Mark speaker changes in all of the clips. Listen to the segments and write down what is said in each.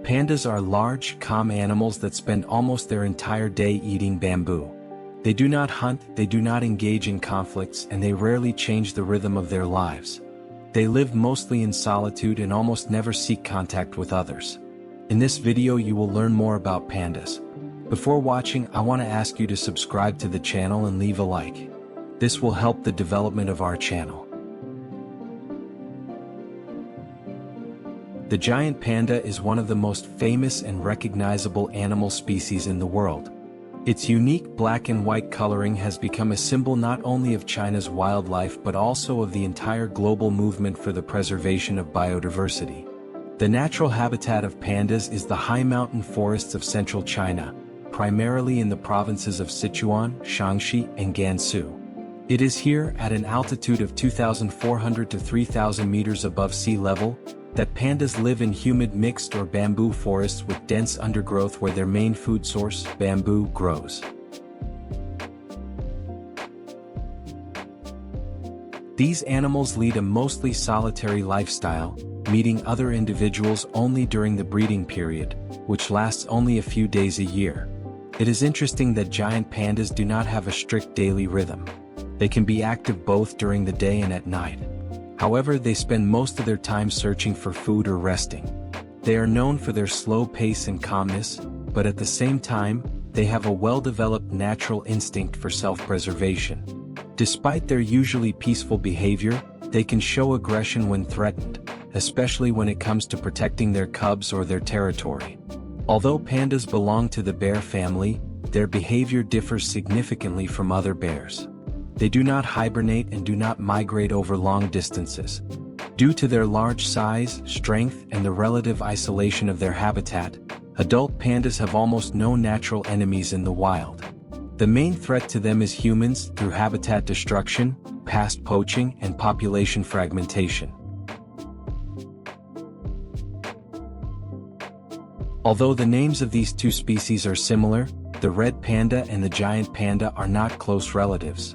Speaker 1: Pandas are large, calm animals that spend almost their entire day eating bamboo. They do not hunt, they do not engage in conflicts, and they rarely change the rhythm of their lives. They live mostly in solitude and almost never seek contact with others. In this video you will learn more about pandas. Before watching, I want to ask you to subscribe to the channel and leave a like. This will help the development of our channel. The giant panda is one of the most famous and recognizable animal species in the world. Its unique black and white coloring has become a symbol not only of China's wildlife but also of the entire global movement for the preservation of biodiversity. The natural habitat of pandas is the high mountain forests of central China, primarily in the provinces of Sichuan, Shaanxi, and Gansu. It is here, at an altitude of 2,400 to 3,000 meters above sea level, that pandas live in humid mixed or bamboo forests with dense undergrowth where their main food source, bamboo, grows. These animals lead a mostly solitary lifestyle, meeting other individuals only during the breeding period, which lasts only a few days a year. It is interesting that giant pandas do not have a strict daily rhythm. They can be active both during the day and at night. However, they spend most of their time searching for food or resting. They are known for their slow pace and calmness, but at the same time, they have a well-developed natural instinct for self-preservation. Despite their usually peaceful behavior, they can show aggression when threatened, especially when it comes to protecting their cubs or their territory. Although pandas belong to the bear family, their behavior differs significantly from other bears. They do not hibernate and do not migrate over long distances. Due to their large size, strength, and the relative isolation of their habitat, adult pandas have almost no natural enemies in the wild. The main threat to them is humans through habitat destruction, past poaching, and population fragmentation. Although the names of these two species are similar, the red panda and the giant panda are not close relatives.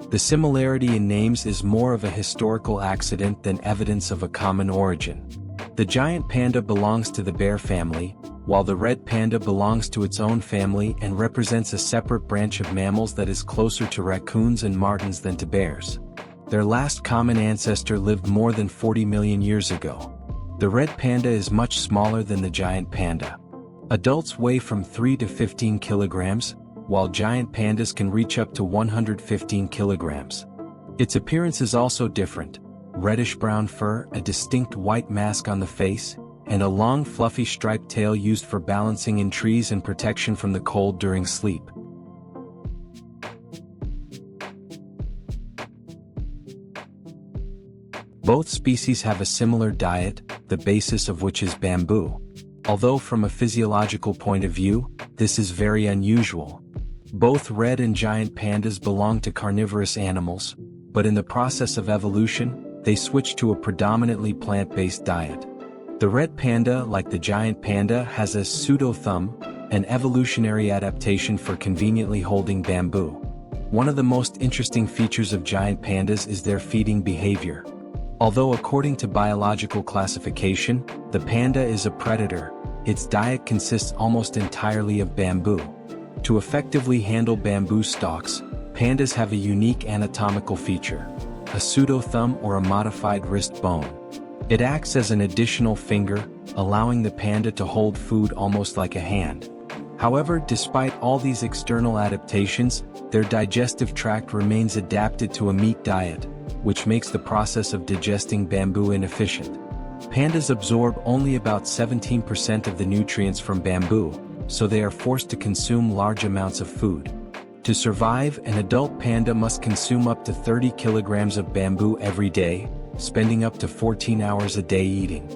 Speaker 1: The similarity in names is more of a historical accident than evidence of a common origin. The giant panda belongs to the bear family, while the red panda belongs to its own family and represents a separate branch of mammals that is closer to raccoons and martens than to bears. Their last common ancestor lived more than 40 million years ago. The red panda is much smaller than the giant panda. Adults weigh from 3 to 15 kilograms, while giant pandas can reach up to 115 kilograms. Its appearance is also different: reddish-brown fur, a distinct white mask on the face, and a long fluffy striped tail used for balancing in trees and protection from the cold during sleep. Both species have a similar diet, the basis of which is bamboo. Although from a physiological point of view, this is very unusual. Both red and giant pandas belong to carnivorous animals, but in the process of evolution, they switched to a predominantly plant-based diet. The red panda, like the giant panda, has a pseudo-thumb, an evolutionary adaptation for conveniently holding bamboo. One of the most interesting features of giant pandas is their feeding behavior. Although according to biological classification, the panda is a predator, its diet consists almost entirely of bamboo. To effectively handle bamboo stalks, pandas have a unique anatomical feature: a pseudo-thumb or a modified wrist bone. It acts as an additional finger, allowing the panda to hold food almost like a hand. However, despite all these external adaptations, their digestive tract remains adapted to a meat diet, which makes the process of digesting bamboo inefficient. Pandas absorb only about 17% of the nutrients from bamboo, so they are forced to consume large amounts of food. To survive, an adult panda must consume up to 30 kilograms of bamboo every day, spending up to 14 hours a day eating.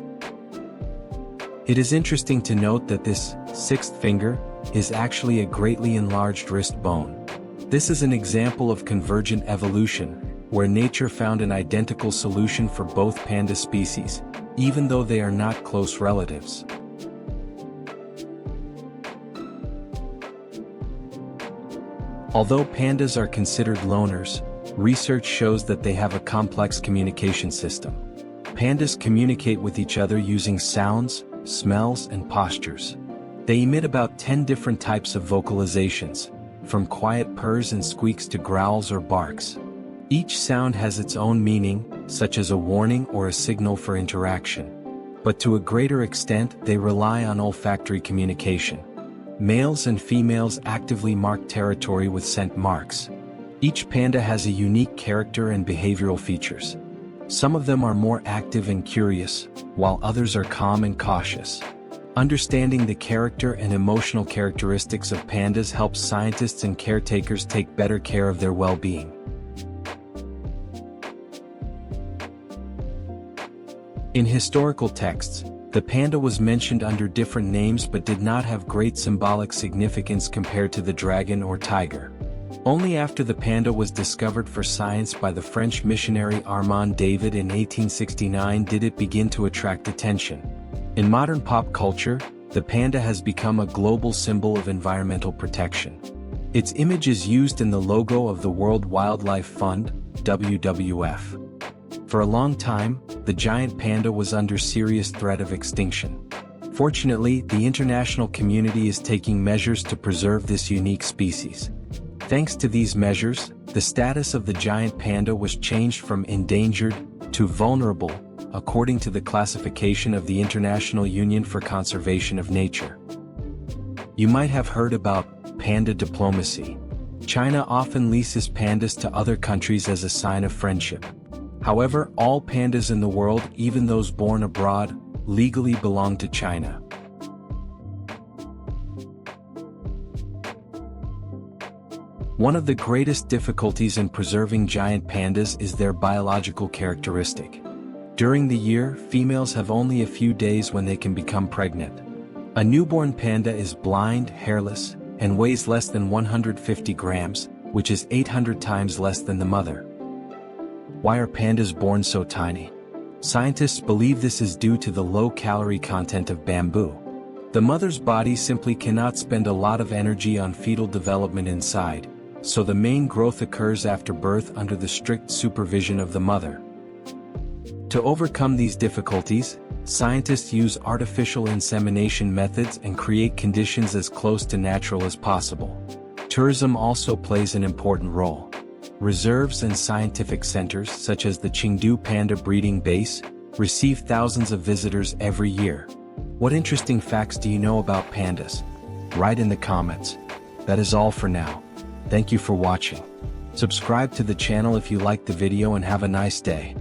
Speaker 1: It is interesting to note that this sixth finger is actually a greatly enlarged wrist bone. This is an example of convergent evolution, where nature found an identical solution for both panda species, even though they are not close relatives. Although pandas are considered loners, research shows that they have a complex communication system. Pandas communicate with each other using sounds, smells, and postures. They emit about 10 different types of vocalizations, from quiet purrs and squeaks to growls or barks. Each sound has its own meaning, such as a warning or a signal for interaction. But to a greater extent, they rely on olfactory communication. Males and females actively mark territory with scent marks. Each panda has a unique character and behavioral features. Some of them are more active and curious, while others are calm and cautious. Understanding the character and emotional characteristics of pandas helps scientists and caretakers take better care of their well-being. In historical texts, the panda was mentioned under different names but did not have great symbolic significance compared to the dragon or tiger. Only after the panda was discovered for science by the French missionary Armand David in 1869 did it begin to attract attention. In modern pop culture, the panda has become a global symbol of environmental protection. Its image is used in the logo of the World Wildlife Fund, WWF. For a long time, the giant panda was under serious threat of extinction. Fortunately, the international community is taking measures to preserve this unique species. Thanks to these measures, the status of the giant panda was changed from endangered to vulnerable, according to the classification of the International Union for Conservation of Nature. You might have heard about panda diplomacy. China often leases pandas to other countries as a sign of friendship. However, all pandas in the world, even those born abroad, legally belong to China. One of the greatest difficulties in preserving giant pandas is their biological characteristic. During the year, females have only a few days when they can become pregnant. A newborn panda is blind, hairless, and weighs less than 150 grams, which is 800 times less than the mother. Why are pandas born so tiny? Scientists believe this is due to the low-calorie content of bamboo. The mother's body simply cannot spend a lot of energy on fetal development inside, so the main growth occurs after birth under the strict supervision of the mother. To overcome these difficulties, scientists use artificial insemination methods and create conditions as close to natural as possible. Tourism also plays an important role. Reserves and scientific centers such as the Chengdu Panda Breeding Base receive thousands of visitors every year. What interesting facts do you know about pandas? Write in the comments. That is all for now. Thank you for watching. Subscribe to the channel if you liked the video and have a nice day.